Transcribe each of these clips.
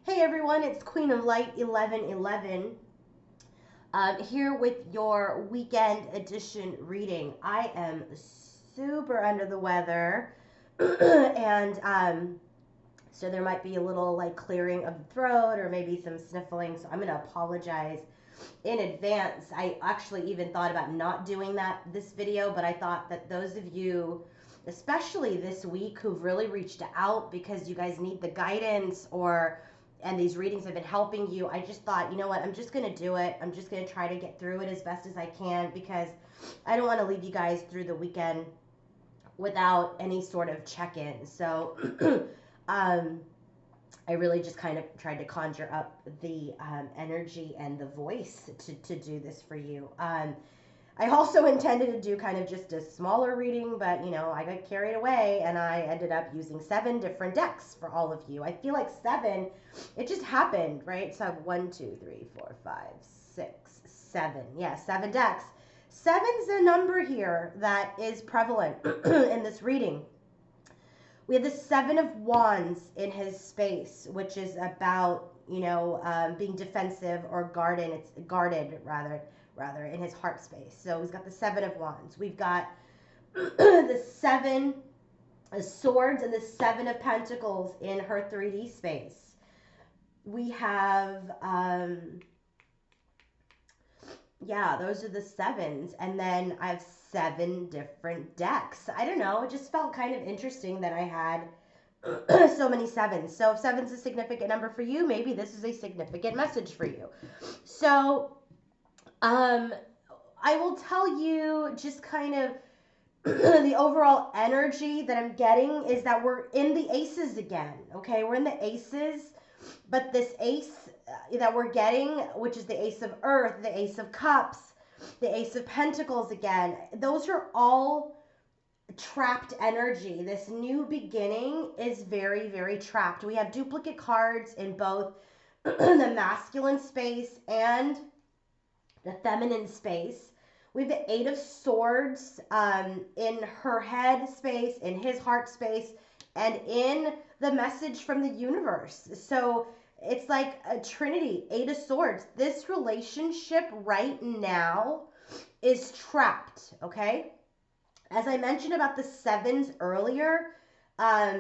Hey everyone, it's Queen of Light 1111 here with your weekend edition reading. I am super under the weather and so there might be a little like clearing of the throat or maybe some sniffling, so I'm going to apologize in advance. I actually even thought about not doing this video, but I thought that those of you, especially this week, who've really reached out because you guys need the guidance and these readings have been helping you, I just thought, you know what, I'm just going to do it. I'm just going to try to get through it as best as I can because I don't want to leave you guys through the weekend without any sort of check-in. So I really just kind of tried to conjure up the energy and the voice to do this for you. I also intended to do kind of just a smaller reading, but I got carried away and I ended up using 7 different decks for all of you. I feel like 7, it just happened, right? So I have 1, 2, 3, 4, 5, 6, 7. Yeah, 7 decks. 7's a number here that is prevalent in this reading. We have the 7 of Wands in his space, which is about, being defensive or guarded. It's guarded rather in his heart space. So he's got the 7 of Wands. We've got the 7 of Swords and the 7 of Pentacles in her 3D space. We have, those are the 7s. And then I have 7 different decks. I don't know. It just felt kind of interesting that I had so many 7s. So if 7's a significant number for you, maybe this is a significant message for you. So I will tell you just kind of the overall energy that I'm getting is that we're in the aces again. Okay, we're in the aces, but this ace that we're getting, which is the Ace of Earth, the Ace of Cups, the Ace of Pentacles again, those are all trapped energy. This new beginning is very, very trapped. We have duplicate cards in both the masculine space and the feminine space. We have the 8 of Swords in her head space, in his heart space, and in the message from the universe. So it's like a trinity, 8 of Swords. This relationship right now is trapped, okay? As I mentioned about the 7s earlier,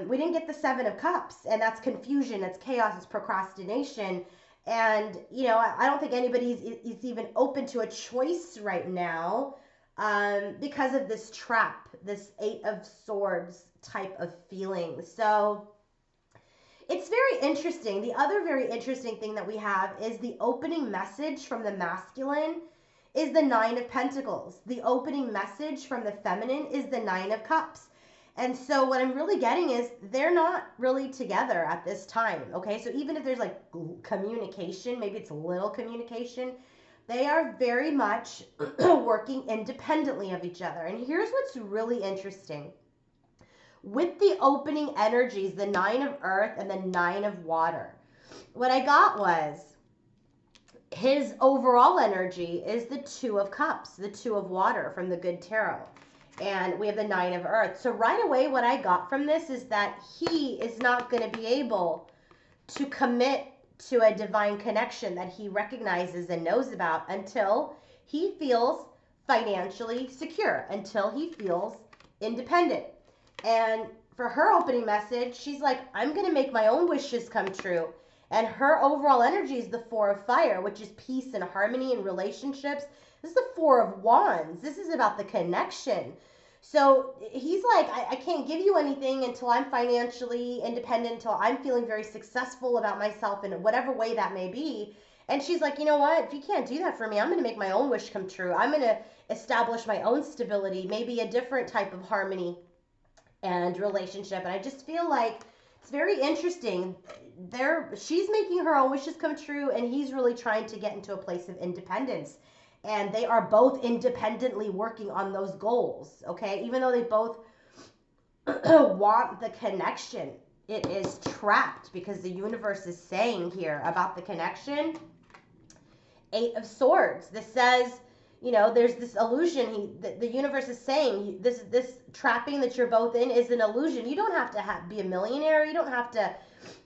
we didn't get the 7 of Cups, and that's confusion, it's chaos, it's procrastination. And, I don't think anybody is even open to a choice right now because of this trap, this 8 of Swords type of feeling. So it's very interesting. The other very interesting thing that we have is the opening message from the masculine is the 9 of Pentacles. The opening message from the feminine is the 9 of Cups. And so what I'm really getting is they're not really together at this time, okay? So even if there's like communication, maybe it's a little communication, they are very much working independently of each other. And here's what's really interesting. With the opening energies, the 9 of Earth and the 9 of Water, what I got was his overall energy is the 2 of Cups, the 2 of Water from the Good Tarot. And we have the 9 of Earth. So right away, what I got from this is that he is not going to be able to commit to a divine connection that he recognizes and knows about until he feels financially secure, until he feels independent. And for her opening message, she's like, I'm going to make my own wishes come true. And her overall energy is the 4 of Fire, which is peace and harmony in relationships. This is the 4 of Wands. This is about the connection. So he's like, I can't give you anything until I'm financially independent, until I'm feeling very successful about myself in whatever way that may be. And she's like, you know what? If you can't do that for me, I'm going to make my own wish come true. I'm going to establish my own stability, maybe a different type of harmony and relationship. And I just feel like it's very interesting. She's making her own wishes come true, and he's really trying to get into a place of independence. And they are both independently working on those goals, okay? Even though they both want the connection, it is trapped because the universe is saying here about the connection. 8 of Swords. This says, there's this illusion. The universe is saying this trapping that you're both in is an illusion. You don't have to be a millionaire. You don't have to,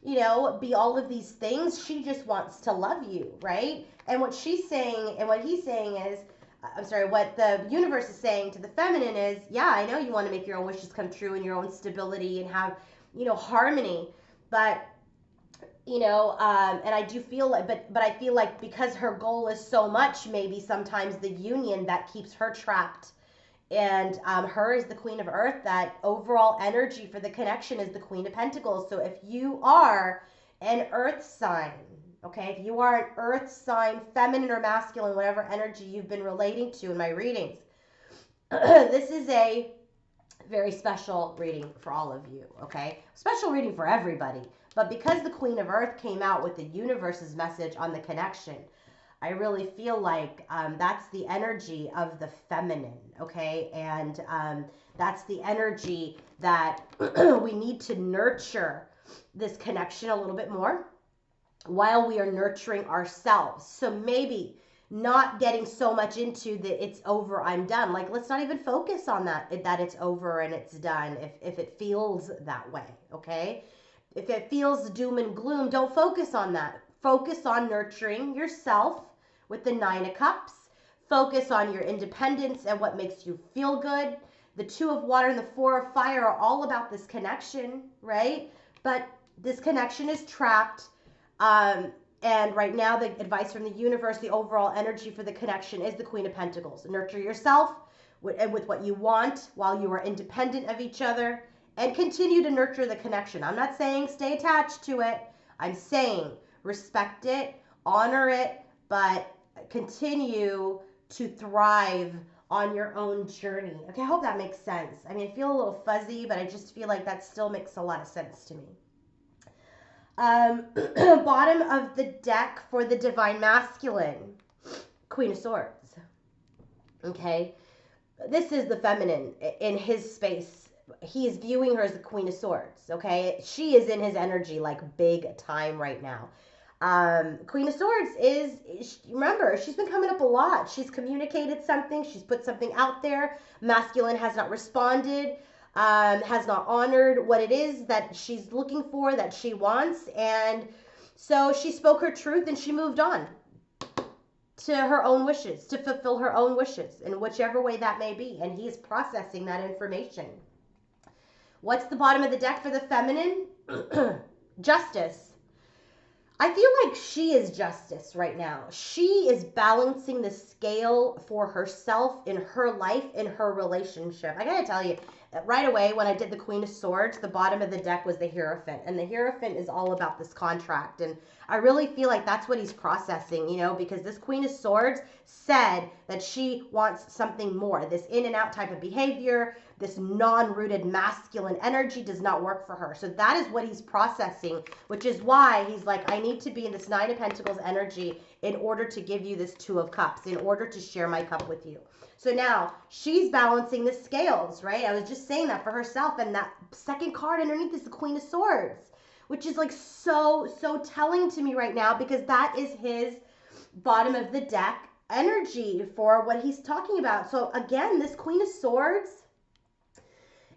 be all of these things. She just wants to love you, right? And what she's saying and what he's saying is, I'm sorry, what the universe is saying to the feminine is, yeah, I know you want to make your own wishes come true and your own stability and have, harmony, but and I do feel like, but I feel like because her goal is so much, maybe sometimes the union that keeps her trapped, and her is the Queen of Earth. That overall energy for the connection is the Queen of Pentacles. So if you are an Earth sign, okay, if you are an Earth sign, feminine or masculine, whatever energy you've been relating to in my readings, this is a very special reading for all of you, okay? Special reading for everybody. But because the Queen of Earth came out with the universe's message on the connection, I really feel like that's the energy of the feminine, okay? And that's the energy that we need to nurture this connection a little bit more while we are nurturing ourselves. So maybe not getting so much into the it's over, I'm done. Like, let's not even focus on that it's over and it's done if it feels that way, okay? If it feels doom and gloom, don't focus on that. Focus on nurturing yourself with the Nine of Cups. Focus on your independence and what makes you feel good. The Two of Water and the Four of Fire are all about this connection, right? But this connection is trapped. And right now, the advice from the universe, the overall energy for the connection is the Queen of Pentacles. Nurture yourself with what you want while you are independent of each other, and continue to nurture the connection. I'm not saying stay attached to it. I'm saying respect it, honor it, but continue to thrive on your own journey. Okay, I hope that makes sense. I mean, I feel a little fuzzy, but I just feel like that still makes a lot of sense to me. Bottom of the deck for the Divine Masculine, Queen of Swords. Okay, this is the feminine in his space. He is viewing her as the Queen of Swords. Okay, she is in his energy like big time right now. Queen of Swords remember, she's been coming up a lot. She's communicated something. She's put something out there. Masculine has not responded. Has not honored what it is that she's looking for, that she wants. And so she spoke her truth and she moved on to her own wishes, to fulfill her own wishes in whichever way that may be. And he is processing that information. What's the bottom of the deck for the feminine? Justice. I feel like she is justice right now. She is balancing the scale for herself in her life, in her relationship. I gotta tell you, right away when I did the Queen of Swords, the bottom of the deck was the Hierophant. And the Hierophant is all about this contract. And I really feel like that's what he's processing, because this Queen of Swords said that she wants something more. This in and out type of behavior, this non-rooted masculine energy does not work for her. So that is what he's processing, which is why he's like, I need to be in this Nine of Pentacles energy in order to give you this Two of Cups, in order to share my cup with you. So now she's balancing the scales, right? I was just saying that for herself. And that second card underneath is the Queen of Swords, which is like so telling to me right now, because that is his bottom of the deck energy for what he's talking about. So again, this Queen of Swords,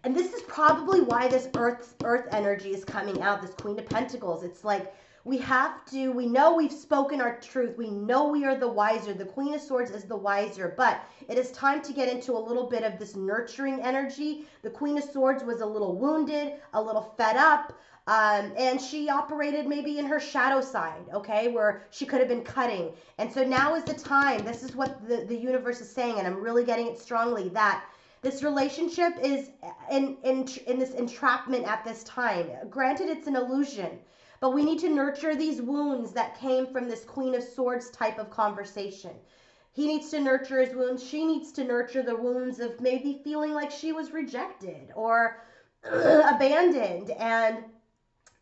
and this is probably why this earth energy is coming out, this Queen of Pentacles. It's like we know we've spoken our truth. We know we are the wiser. The Queen of Swords is the wiser, but it is time to get into a little bit of this nurturing energy. The Queen of Swords was a little wounded, a little fed up, and she operated maybe in her shadow side, okay, where she could have been cutting. And so now is the time. This is what the universe is saying, and I'm really getting it strongly, that this relationship is in this entrapment at this time. Granted, it's an illusion, but we need to nurture these wounds that came from this Queen of Swords type of conversation. He needs to nurture his wounds. She needs to nurture the wounds of maybe feeling like she was rejected or abandoned. And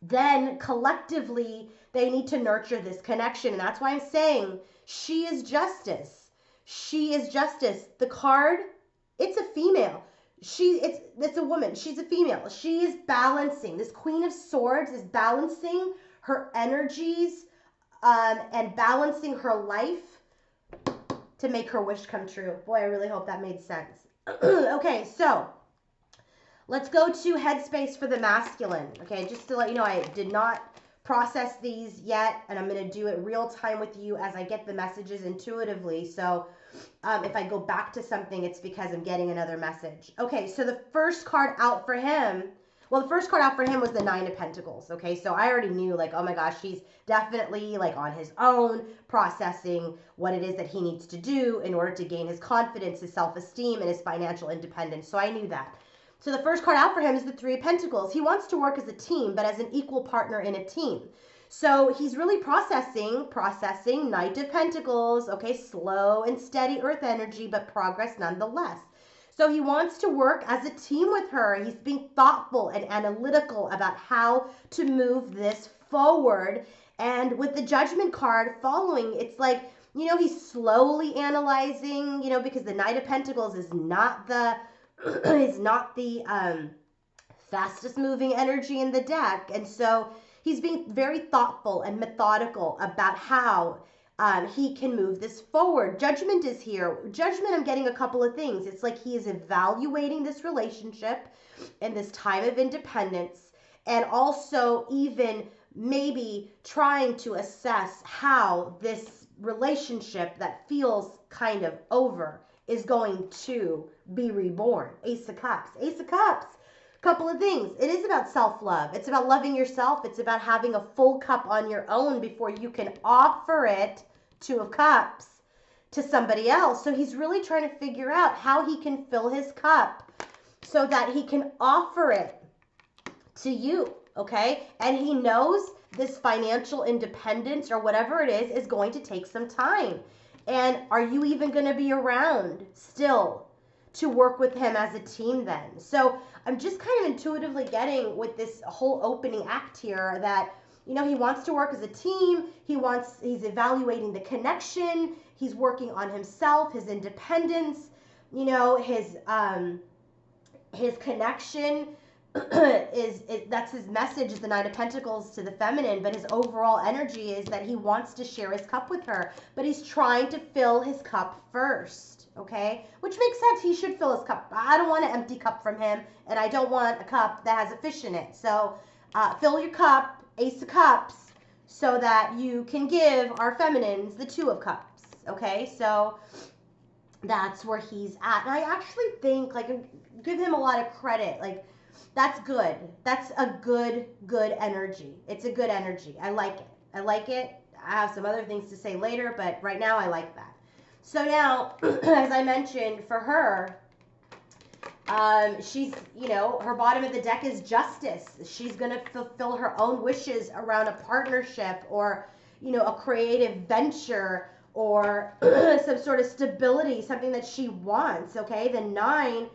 then collectively, they need to nurture this connection. And that's why I'm saying she is justice. She is justice. The card, it's a female. It's a woman. She's a female. She is balancing. This Queen of Swords is balancing her energies and balancing her life to make her wish come true. Boy, I really hope that made sense. Okay, so let's go to Headspace for the masculine. Okay, just to let you know, I did not process these yet, and I'm going to do it real time with you as I get the messages intuitively. So if I go back to something, it's because I'm getting another message. Okay, so the first card out for him, well, the first card out for him was the Nine of Pentacles. Okay, so I already knew, like, oh my gosh, he's definitely like on his own, processing what it is that he needs to do in order to gain his confidence, his self-esteem, and his financial independence. So I knew that. So the first card out for him is the Three of Pentacles. He wants to work as a team, but as an equal partner in a team. So he's really processing Knight of Pentacles, okay, slow and steady earth energy, but progress nonetheless. So he wants to work as a team with her. He's being thoughtful and analytical about how to move this forward. And with the Judgment card following, it's like, you know, he's slowly analyzing, you know, because the Knight of Pentacles is not the fastest moving energy in the deck. And so he's being very thoughtful and methodical about how he can move this forward. Judgment is here. Judgment, I'm getting a couple of things. It's like he is evaluating this relationship in this time of independence, and also even maybe trying to assess how this relationship that feels kind of over is going to be reborn. Ace of Cups. Ace of Cups. Couple of things. It is about self-love. It's about loving yourself. It's about having a full cup on your own before you can offer it, Two of Cups, to somebody else. So he's really trying to figure out how he can fill his cup so that he can offer it to you, okay? And he knows this financial independence or whatever it is going to take some time. And are you even going to be around still to work with him as a team then? So I'm just kind of intuitively getting with this whole opening act here that, you know, he wants to work as a team. He's evaluating the connection. He's working on himself, his independence, you know, his connection that's his message, is the Nine of Pentacles to the feminine, but his overall energy is that he wants to share his cup with her, but he's trying to fill his cup first, okay? Which makes sense. He should fill his cup. I don't want an empty cup from him, and I don't want a cup that has a fish in it. So fill your cup, Ace of Cups, so that you can give our feminines the Two of Cups, okay? So that's where he's at. And I actually think, like, give him a lot of credit, like, that's good. That's a good energy. It's a good energy. I like it. I like it. I have some other things to say later, but right now I like that. So now, as I mentioned, for her, she's, you know, her bottom of the deck is Justice. She's going to fulfill her own wishes around a partnership or, you know, a creative venture or some sort of stability, something that she wants, okay? The Nine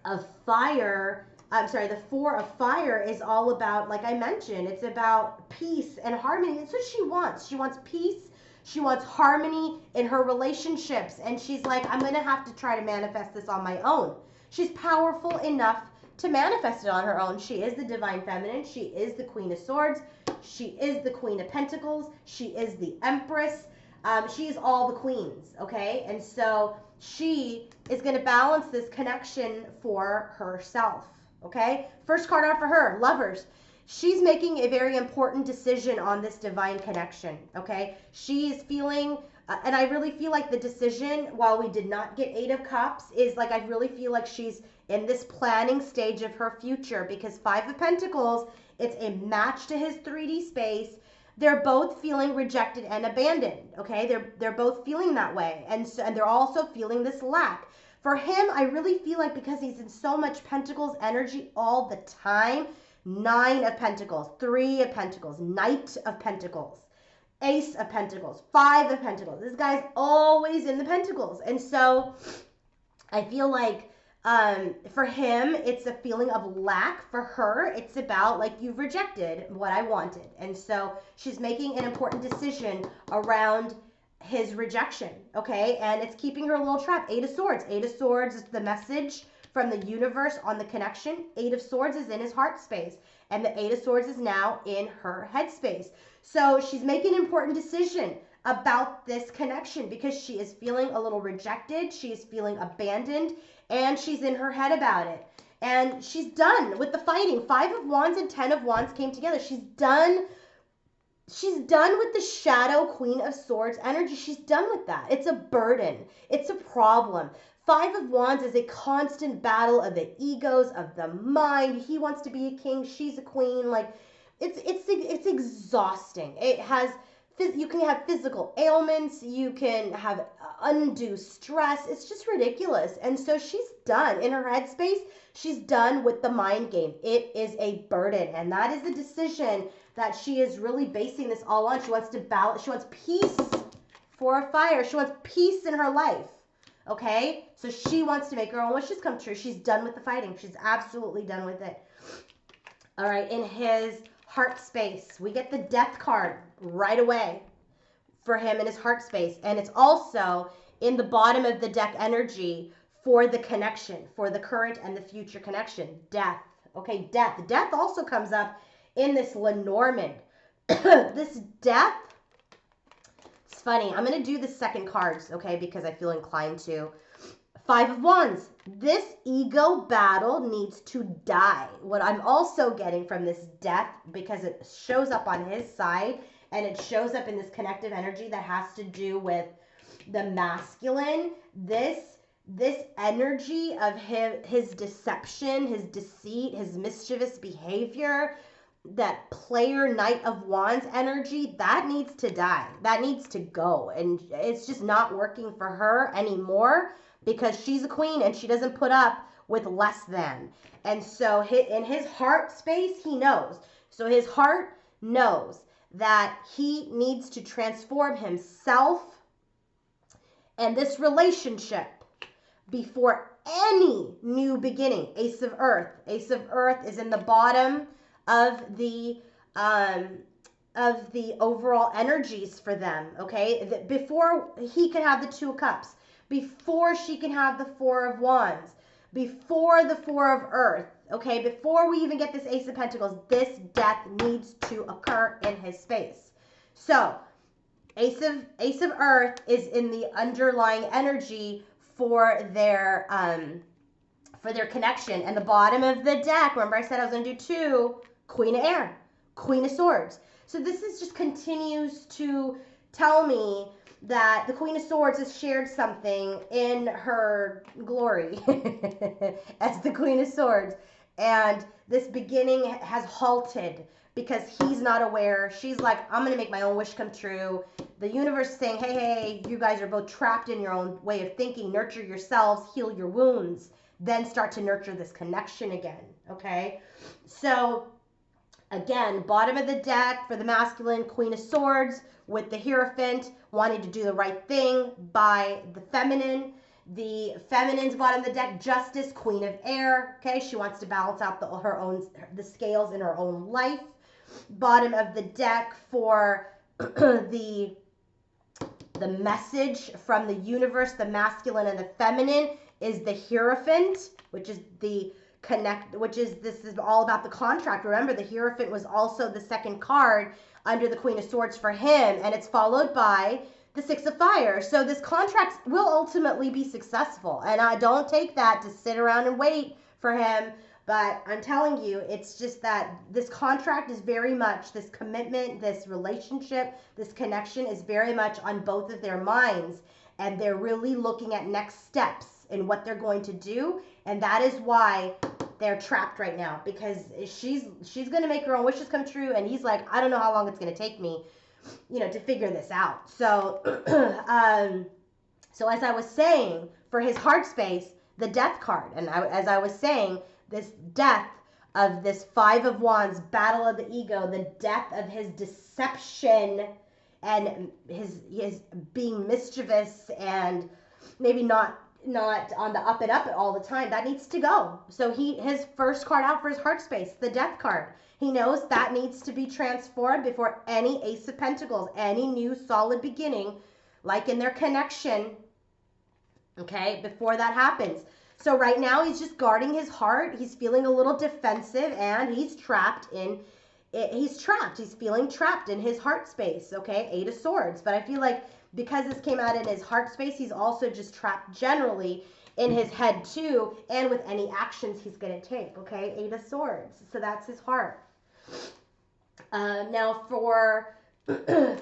of Fire, the Four of Fire is all about, like I mentioned, it's about peace and harmony. That's what she wants. She wants peace. She wants harmony in her relationships. And she's like, I'm going to have to try to manifest this on my own. She's powerful enough to manifest it on her own. She is the Divine Feminine. She is the Queen of Swords. She is the Queen of Pentacles. She is the Empress. She is all the queens, okay? And so she is going to balance this connection for herself, okay? First card out for her, Lovers. She's making a very important decision on this divine connection, okay? She's feeling, and I really feel like the decision, while we did not get Eight of Cups, is like, I really feel like she's in this planning stage of her future, because Five of Pentacles, it's a match to his 3D space. They're both feeling rejected and abandoned, okay? They're both feeling that way. And they're also feeling this lack. For him, I really feel like, because he's in so much Pentacles energy all the time, Nine of Pentacles, Three of Pentacles, Knight of Pentacles, Ace of Pentacles, Five of Pentacles. This guy's always in the Pentacles. And so I feel like for him, it's a feeling of lack. For her, it's about, like, you've rejected what I wanted. And so she's making an important decision around his rejection, okay? And it's keeping her a little trapped. Eight of Swords. Eight of Swords is the message from the universe on the connection. Eight of Swords is in his heart space. And the Eight of Swords is now in her head space. So she's making an important decision about this connection because she is feeling a little rejected, she is feeling abandoned, and she's in her head about it. And she's done with the fighting. 5 of Wands and 10 of Wands came together. She's done with the shadow Queen of Swords energy. She's done with that. It's a burden. It's a problem. 5 of Wands is a constant battle of the egos, of the mind. He wants to be a king. She's a queen. Like, it's exhausting. You can have physical ailments. You can have undue stress. It's just ridiculous. And so she's done in her headspace. She's done with the mind game. It is a burden. And that is the decision that she is really basing this all on. She wants to balance. She wants peace for a fire. She wants peace in her life. Okay? So she wants to make her own wishes come true. She's done with the fighting. She's absolutely done with it. All right. In his heart space, we get the Death card right away for him in his heart space. And it's also in the bottom of the deck energy for the connection, for the current and the future connection. Death. Okay, death. Death also comes up in this Lenormand. This death, it's funny. I'm going to do the second cards, okay, because I feel inclined to. 5 of Wands. This ego battle needs to die. What I'm also getting from this death, because it shows up on his side, and it shows up in this connective energy that has to do with the masculine, this energy of his deception, his deceit, his mischievous behavior, that player Knight of Wands energy, that needs to die. That needs to go. And it's just not working for her anymore because she's a queen and she doesn't put up with less than. And so in his heart space, he knows. So his heart knows that he needs to transform himself and this relationship before any new beginning. Ace of Earth. Ace of Earth is in the bottom of the overall energies for them, okay? Before he can have the 2 of Cups, before she can have the 4 of Wands, before the 4 of Earth, okay? Before we even get this Ace of Pentacles, this death needs to occur in his space. So, Ace of Earth is in the underlying energy for their connection. And the bottom of the deck, remember I said I was going to do 2, Queen of Air, Queen of Swords. So this is just continues to tell me that the Queen of Swords has shared something in her glory as the Queen of Swords. And this beginning has halted because he's not aware. She's like, I'm going to make my own wish come true. The universe is saying, hey, you guys are both trapped in your own way of thinking. Nurture yourselves, heal your wounds, then start to nurture this connection again, okay? So, again, bottom of the deck for the masculine, Queen of Swords with the Hierophant, wanting to do the right thing by the feminine. The feminine's bottom of the deck, Justice, Queen of Air, okay? She wants to balance out the scales in her own life. Bottom of the deck for the message from the universe, the masculine and the feminine, is the Hierophant, which is this is all about the contract. Remember, the Hierophant was also the second card under the Queen of Swords for him, and it's followed by the 6 of Fire. So this contract will ultimately be successful, and I don't take that to sit around and wait for him, but I'm telling you, it's just that this contract is very much, this commitment, this relationship, this connection is very much on both of their minds, and they're really looking at next steps in what they're going to do, and that is why they're trapped right now, because she's going to make her own wishes come true, and he's like, I don't know how long it's going to take me, to figure this out. So, so as I was saying, for his heart space, the Death card, and as I was saying, this death of this 5 of Wands, battle of the ego, the death of his deception and his being mischievous and maybe not on the up and up all the time, that needs to go. So his first card out for his heart space, the Death card. He knows that needs to be transformed before any Ace of Pentacles, any new solid beginning, like in their connection, okay, before that happens. So right now he's just guarding his heart. He's feeling a little defensive, and he's trapped in he's trapped. He's feeling trapped in his heart space, okay? 8 of Swords. But I feel like because this came out in his heart space, he's also just trapped generally in his head too, and with any actions he's going to take, okay? 8 of Swords. So that's his heart. Now for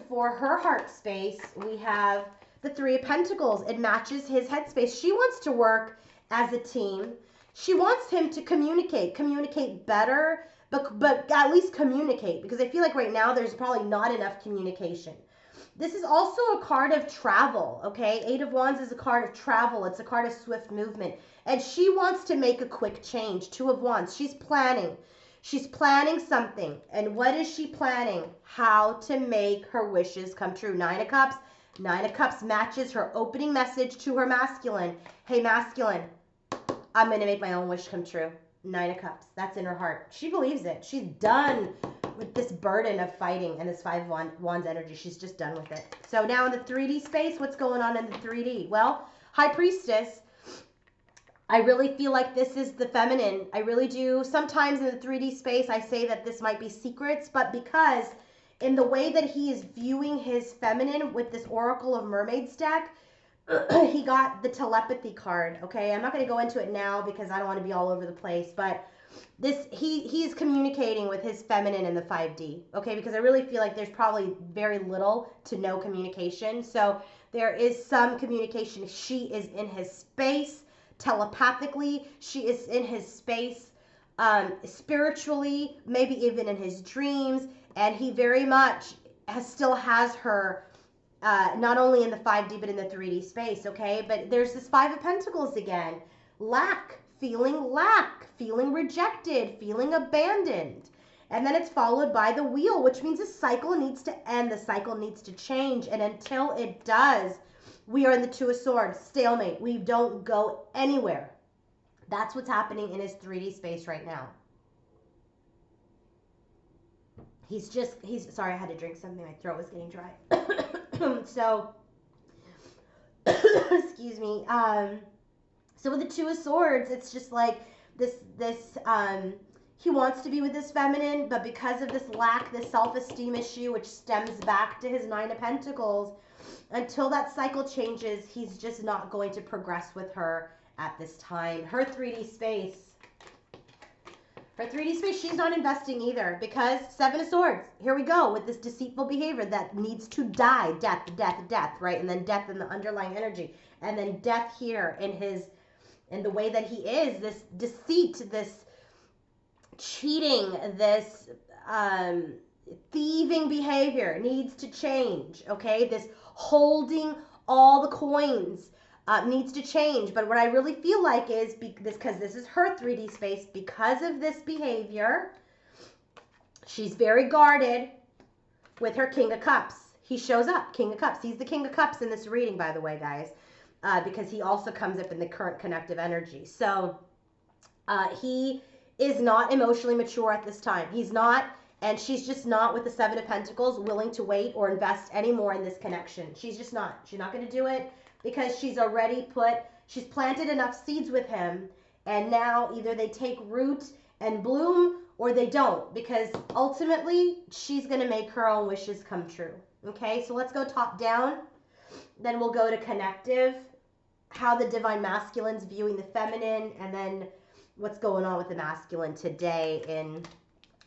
for her heart space, we have the 3 of Pentacles. It matches his headspace. She wants to work as a team. She wants him to communicate better, but at least communicate, because I feel like right now there's probably not enough communication. This is also a card of travel, okay? 8 of Wands is a card of travel. It's a card of swift movement. And she wants to make a quick change. 2 of Wands. She's planning. She's planning something. And what is she planning? How to make her wishes come true. 9 of Cups. 9 of Cups matches her opening message to her masculine. Hey, masculine, I'm going to make my own wish come true. 9 of Cups. That's in her heart. She believes it. She's done with this burden of fighting and this 5 of Wands energy. She's just done with it. So now in the 3D space, what's going on in the 3D? Well, High Priestess, I really feel like this is the feminine. I really do. Sometimes in the 3D space, I say that this might be secrets, but because in the way that he is viewing his feminine with this Oracle of Mermaids deck, he got the telepathy card, okay? I'm not going to go into it now because I don't want to be all over the place, but this he's communicating with his feminine in the 5D, okay? Because I really feel like there's probably very little to no communication. So there is some communication. She is in his space telepathically. She is in his space spiritually, maybe even in his dreams, and he very much still has her not only in the 5D but in the 3D space, okay? But there's this 5 of Pentacles again. Lack, feeling rejected, feeling abandoned. And then it's followed by the Wheel, which means the cycle needs to end, the cycle needs to change. And until it does, we are in the 2 of Swords, stalemate. We don't go anywhere. That's what's happening in his 3D space right now. He's sorry, I had to drink something. My throat was getting dry. So, excuse me. So with the 2 of Swords, it's just like this, he wants to be with his feminine, but because of this lack, this self-esteem issue, which stems back to his 9 of Pentacles, until that cycle changes, he's just not going to progress with her at this time. Her 3D space, she's not investing either, because 7 of Swords, here we go with this deceitful behavior that needs to die. Death, right? And then death in the underlying energy. And then death here in the way that he is, this deceit, this cheating, this thieving behavior needs to change, okay? This holding all the coins needs to change. But what I really feel like is, because this is her 3D space, because of this behavior, she's very guarded with her King of Cups. He shows up, King of Cups. He's the King of Cups in this reading, by the way, guys, because he also comes up in the current connective energy. So he is not emotionally mature at this time. He's not, and she's just not, with the 7 of Pentacles, willing to wait or invest any more in this connection. She's just not. She's not going to do it, because she's planted enough seeds with him, and now either they take root and bloom or they don't, because ultimately she's going to make her own wishes come true. Okay, so let's go top down. Then we'll go to connective, how the divine masculine's viewing the feminine, and then what's going on with the masculine today in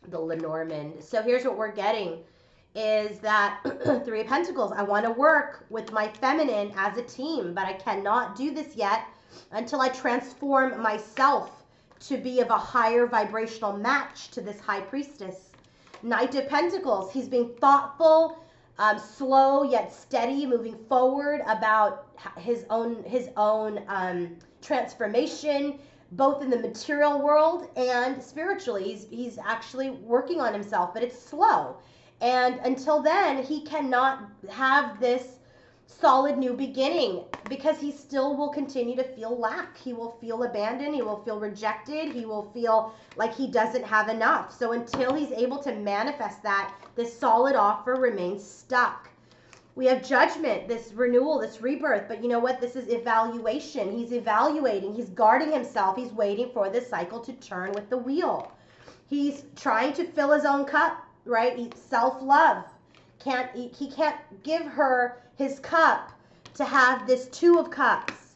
the Lenormand. So here's what we're getting, is that 3 of Pentacles, I want to work with my feminine as a team, but I cannot do this yet until I transform myself to be of a higher vibrational match to this High Priestess. Knight of Pentacles, he's being thoughtful, slow yet steady, moving forward about his own transformation, both in the material world and spiritually. He's actually working on himself, but it's slow. And until then, he cannot have this solid new beginning, because he still will continue to feel lack. He will feel abandoned. He will feel rejected. He will feel like he doesn't have enough. So until he's able to manifest that, this solid offer remains stuck. We have Judgment, this renewal, this rebirth. But you know what? This is evaluation. He's evaluating. He's guarding himself. He's waiting for this cycle to turn with the Wheel. He's trying to fill his own cup. right? Self-love. He can't give her his cup to have this Two of Cups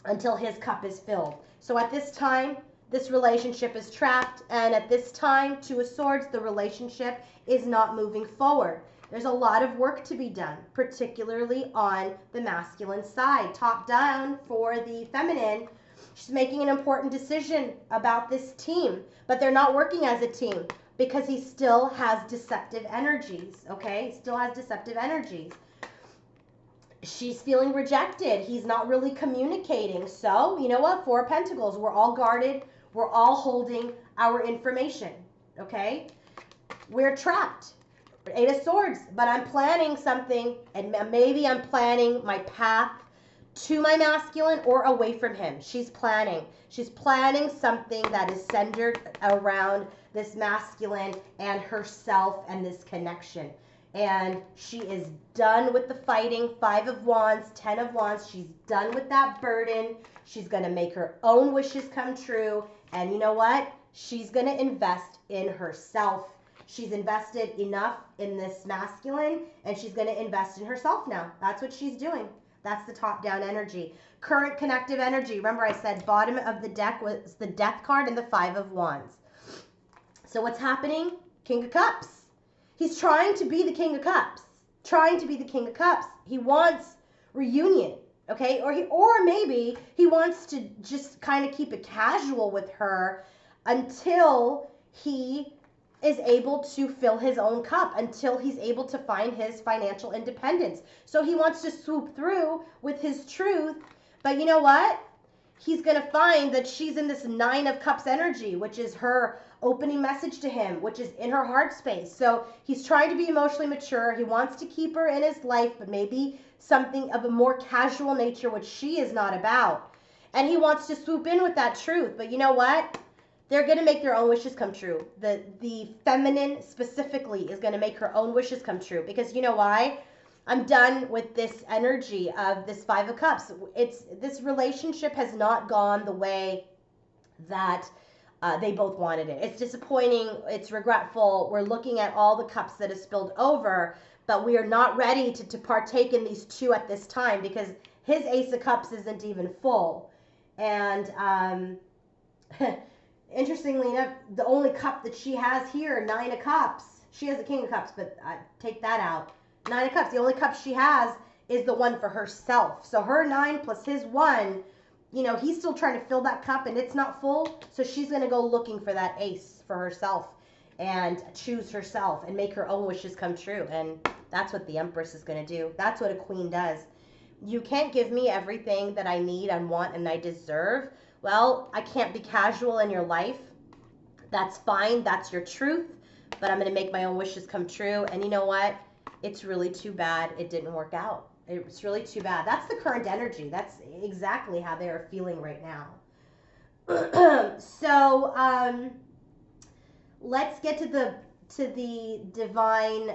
until his cup is filled. So at this time, this relationship is trapped, and at this time, Two of Swords, the relationship is not moving forward. There's a lot of work to be done, particularly on the masculine side. Top down for the feminine, she's making an important decision about this team, but they're not working as a team because he still has deceptive energies, okay? Still has deceptive energies. She's feeling rejected. He's not really communicating. So, you know what? Four of Pentacles. We're all guarded. We're all holding our information, okay? We're trapped. Eight of Swords. But I'm planning something, and maybe I'm planning my path to my masculine or away from him. She's planning. She's planning something that is centered around this masculine and herself and this connection. And she is done with the fighting. 5 of Wands, 10 of Wands. She's done with that burden. She's going to make her own wishes come true. And you know what? She's going to invest in herself. She's invested enough in this masculine, and she's going to invest in herself now. That's what she's doing. That's the top-down energy. Current connective energy. Remember I said bottom of the deck was the Death card and the 5 of Wands. So what's happening? King of Cups. He's trying to be the King of Cups. Trying to be the King of Cups. He wants reunion, okay? Or maybe he wants to just kind of keep it casual with her until he is able to fill his own cup, until he's able to find his financial independence. So he wants to swoop through with his truth, but you know what? He's going to find that she's in this 9 of Cups energy, which is her opening message to him, which is in her heart space. So he's trying to be emotionally mature. He wants to keep her in his life, but maybe something of a more casual nature, which she is not about. And he wants to swoop in with that truth. But you know what? They're going to make their own wishes come true. The feminine specifically is going to make her own wishes come true. Because you know why? I'm done with this energy of this 5 of Cups. This relationship has not gone the way that they both wanted it. It's disappointing. It's regretful. We're looking at all the cups that have spilled over, but we are not ready to partake in these two at this time because his Ace of Cups isn't even full. And interestingly enough, the only cup that she has here, 9 of Cups. She has a King of Cups, but take that out. 9 of Cups. The only cup she has is the one for herself. So her 9 plus his 1, you know, he's still trying to fill that cup and it's not full. So she's going to go looking for that ace for herself and choose herself and make her own wishes come true. And that's what the Empress is going to do. That's what a queen does. You can't give me everything that I need, I want, and I deserve. Well, I can't be casual in your life. That's fine. That's your truth. But I'm going to make my own wishes come true. And you know what? It's really too bad it didn't work out. It's really too bad. That's the current energy. That's exactly how they are feeling right now. So let's get to the divine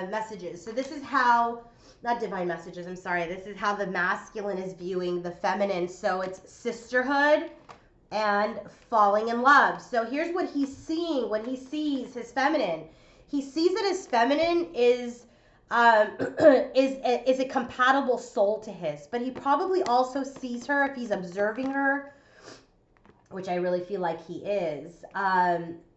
messages. So this is how, not divine messages, I'm sorry. This is how the masculine is viewing the feminine. So it's sisterhood and falling in love. So here's what he's seeing when he sees his feminine. He sees that his feminine is a compatible soul to his, but he probably also sees her, if he's observing her, which I really feel like he is,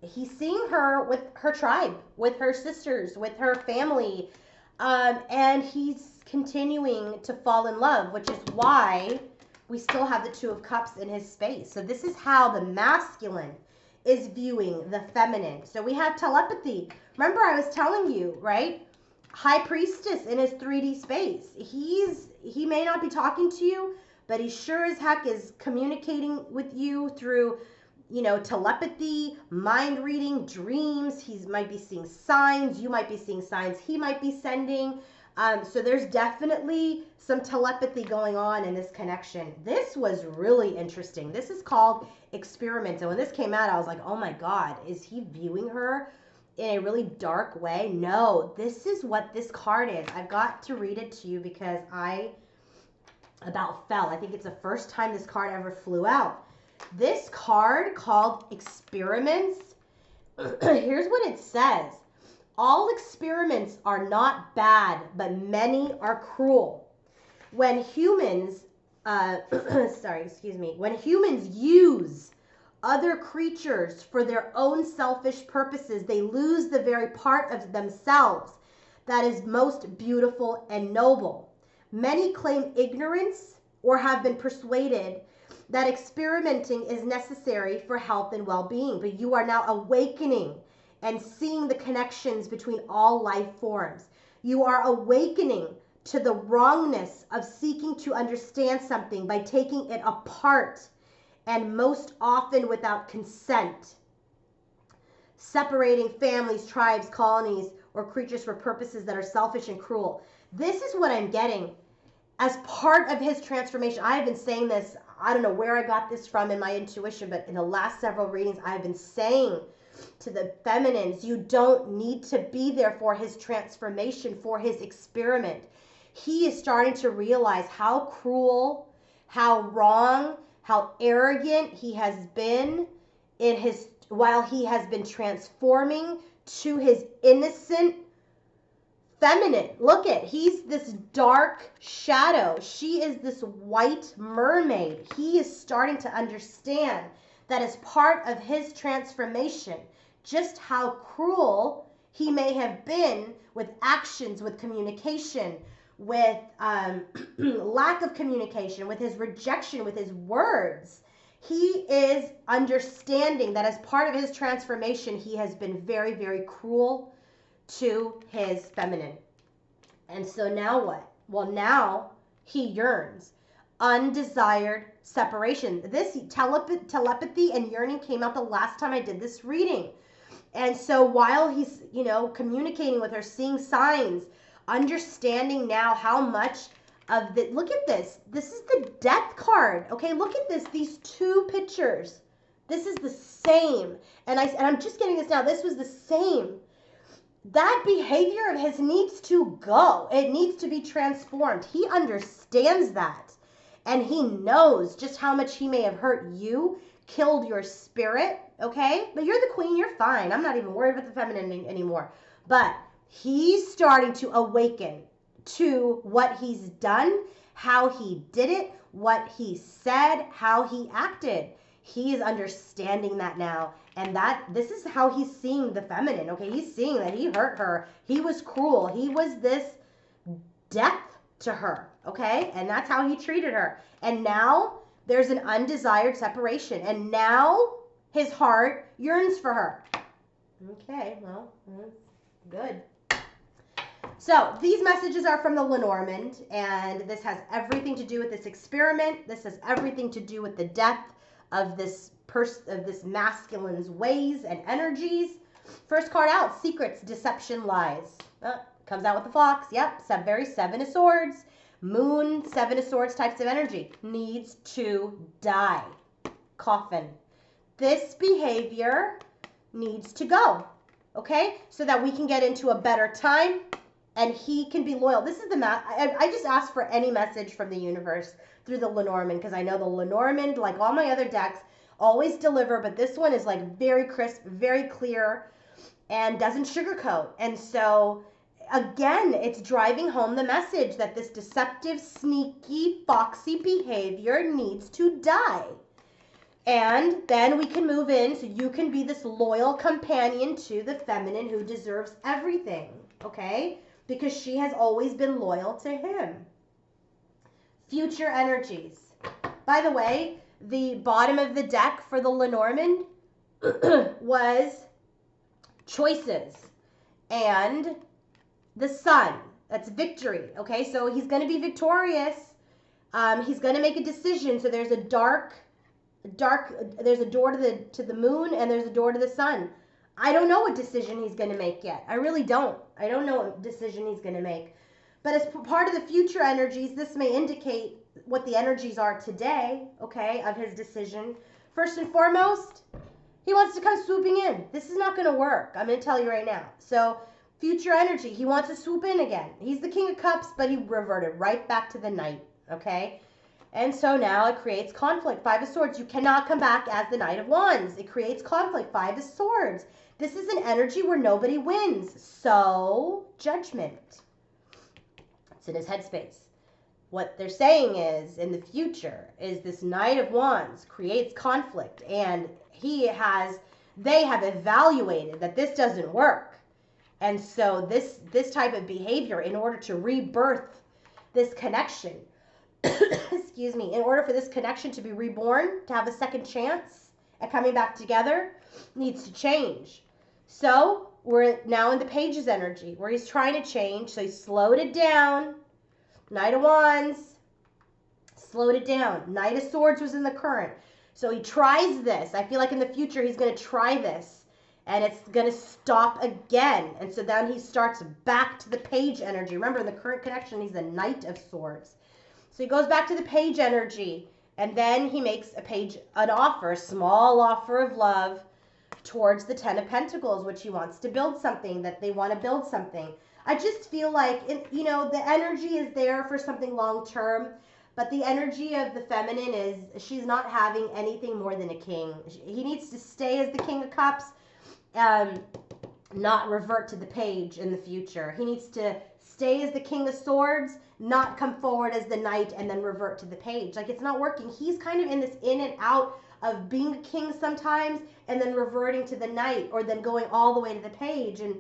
he's seeing her with her tribe, with her sisters, with her family, and he's continuing to fall in love, which is why we still have the 2 of Cups in his space. So this is how the masculine is viewing the feminine. So we have telepathy. Remember I was telling you, right? High Priestess in his 3D space. He may not be talking to you, but he sure as heck is communicating with you through, you know, telepathy, mind reading, dreams. He might be seeing signs. You might be seeing signs he might be sending. So there's definitely some telepathy going on in this connection. This was really interesting. This is called Experiment. And when this came out, I was like, oh my God, is he viewing her in a really dark way? No, this is what this card is. I've got to read it to you because I about fell. I think it's the first time this card ever flew out. This card called Experiments, here's what it says. All experiments are not bad, but many are cruel. When humans, when humans use other creatures for their own selfish purposes, they lose the very part of themselves that is most beautiful and noble. Many claim ignorance or have been persuaded that experimenting is necessary for health and well-being, but you are now awakening and seeing the connections between all life forms. You are awakening to the wrongness of seeking to understand something by taking it apart, and most often without consent, separating families, tribes, colonies, or creatures for purposes that are selfish and cruel. This is what I'm getting as part of his transformation. I have been saying this, I don't know where I got this from in my intuition, but in the last several readings, I've been saying to the feminines, you don't need to be there for his transformation, for his experiment. He is starting to realize how cruel, how wrong, how arrogant he has been in his, while he has been transforming to his innocent feminine. Look at, he's this dark shadow. She is this white mermaid. He is starting to understand that as part of his transformation, just how cruel he may have been with actions, with communication, with lack of communication, with his rejection, with his words. He is understanding that as part of his transformation, he has been very, very cruel to his feminine. And so now what? Well, now he yearns. Undesired separation. This telepathy and yearning came out the last time I did this reading. And so while he's, communicating with her, seeing signs, understanding now how much of the, look at this. This is the death card. Okay, look at this. These two pictures. This is the same. And I'm just getting this now. This was the same. That behavior of his needs to go. It needs to be transformed. He understands that. And he knows just how much he may have hurt you, killed your spirit, okay? But you're the queen, you're fine. I'm not even worried about the feminine anymore. But he's starting to awaken to what he's done, how he did it, what he said, how he acted. He is understanding that now. And this is how he's seeing the feminine, okay? He's seeing that he hurt her. He was cruel. He was this death to her, okay? And that's how he treated her. And now there's an undesired separation. And now his heart yearns for her. Okay, well, good. So these messages are from the Lenormand, and this has everything to do with this experiment. This has everything to do with the death of this masculine's ways and energies. First card out, secrets, deception, lies. Comes out with the fox. Yep, very Seven of Swords. Moon, Seven of Swords types of energy. Needs to die. Coffin. This behavior needs to go. Okay? So that we can get into a better time and he can be loyal. This is the I just asked for any message from the universe through the Lenormand, because I know the Lenormand, like all my other decks, always deliver, but this one is like very crisp, very clear, and doesn't sugarcoat. And so again, it's driving home the message that this deceptive, sneaky, foxy behavior needs to die. And then we can move in, so you can be this loyal companion to the feminine who deserves everything, okay? Because she has always been loyal to him. Future energies. By the way, the bottom of the deck for the Lenormand was choices and the sun. That's victory. Okay, so he's going to be victorious. He's going to make a decision. So there's a there's a door to the moon, and there's a door to the sun. I don't know what decision he's going to make yet. I really don't. I don't know what decision he's going to make. But as part of the future energies, this may indicate what the energies are today, okay, of his decision. First and foremost, he wants to come swooping in. This is not going to work. I'm going to tell you right now. So future energy, he wants to swoop in again. He's the King of Cups, but he reverted right back to the Knight, okay? And so now it creates conflict. Five of Swords. You cannot come back as the Knight of Wands. It creates conflict. Five of Swords. This is an energy where nobody wins. So, judgment. It's in his headspace. What they're saying is, in the future, is this Knight of Wands creates conflict, and they have evaluated that this doesn't work. And so this type of behavior, in order to rebirth this connection, excuse me, in order for this connection to be reborn, to have a second chance at coming back together, needs to change. So we're now in the Page's energy, where he's trying to change. So he slowed it down. Knight of Wands, slowed it down. Knight of Swords was in the current. So he tries this. I feel like in the future he's going to try this, and it's going to stop again. And so then he starts back to the Page energy. Remember, in the current connection, he's a Knight of Swords. So he goes back to the Page energy, and then he makes an offer, a small offer of love towards the Ten of Pentacles, which he wants to build something, that they want to build something. I just feel like, the energy is there for something long term, but the energy of the feminine is she's not having anything more than a king. He needs to stay as the King of Cups, not revert to the Page in the future. He needs to stay as the King of Swords, not come forward as the Knight and then revert to the Page. Like, it's not working. He's kind of in this in and out of being a king sometimes and then reverting to the Knight, or then going all the way to the Page. And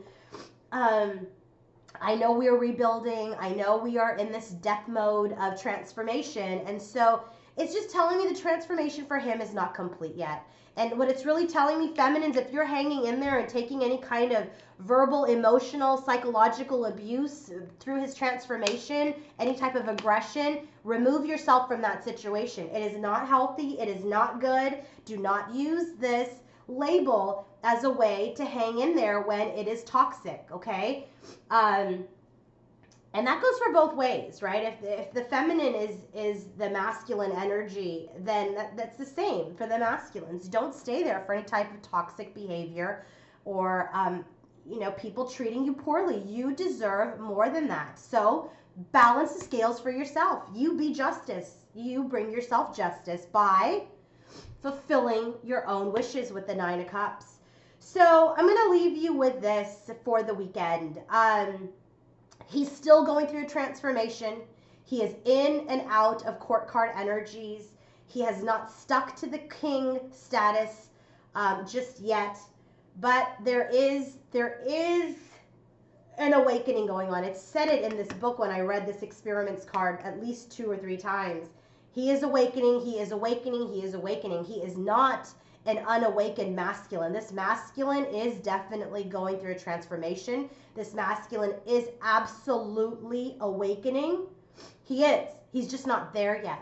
I know we are rebuilding. I know we are in this death mode of transformation. And so it's just telling me the transformation for him is not complete yet. And what it's really telling me, feminines, if you're hanging in there and taking any kind of verbal, emotional, psychological abuse through his transformation, any type of aggression, remove yourself from that situation. It is not healthy. It is not good. Do not use this label as a way to hang in there when it is toxic, okay? And that goes for both ways, right? If the feminine is the masculine energy, then that's the same for the masculines. Don't stay there for any type of toxic behavior or, people treating you poorly. You deserve more than that. So balance the scales for yourself. You be justice. You bring yourself justice by fulfilling your own wishes with the Nine of Cups. So I'm going to leave you with this for the weekend. He's still going through a transformation. He is in and out of court card energies. He has not stuck to the king status just yet. But there is an awakening going on. It said it in this book when I read this experiments card at least 2 or 3 times. He is awakening. He is awakening. He is awakening. He is not an unawakened masculine. This masculine is definitely going through a transformation. This masculine is absolutely awakening. He is. He's just not there yet.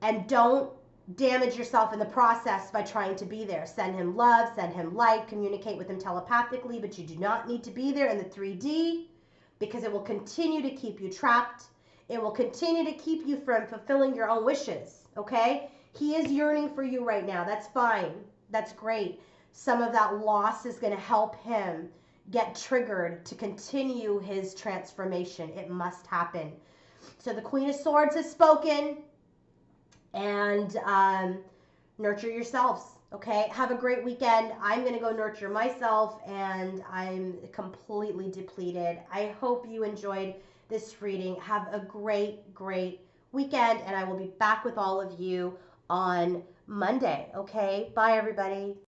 And don't damage yourself in the process by trying to be there. Send him love, send him light, communicate with him telepathically, but you do not need to be there in the 3D, because it will continue to keep you trapped. It will continue to keep you from fulfilling your own wishes, okay? He is yearning for you right now. That's fine. That's great. Some of that loss is going to help him get triggered to continue his transformation. It must happen. So the Queen of Swords has spoken, and nurture yourselves, okay? Have a great weekend. I'm going to go nurture myself, and I'm completely depleted. I hope you enjoyed this reading. Have a great, great weekend, and I will be back with all of you on Monday, okay? Bye, everybody.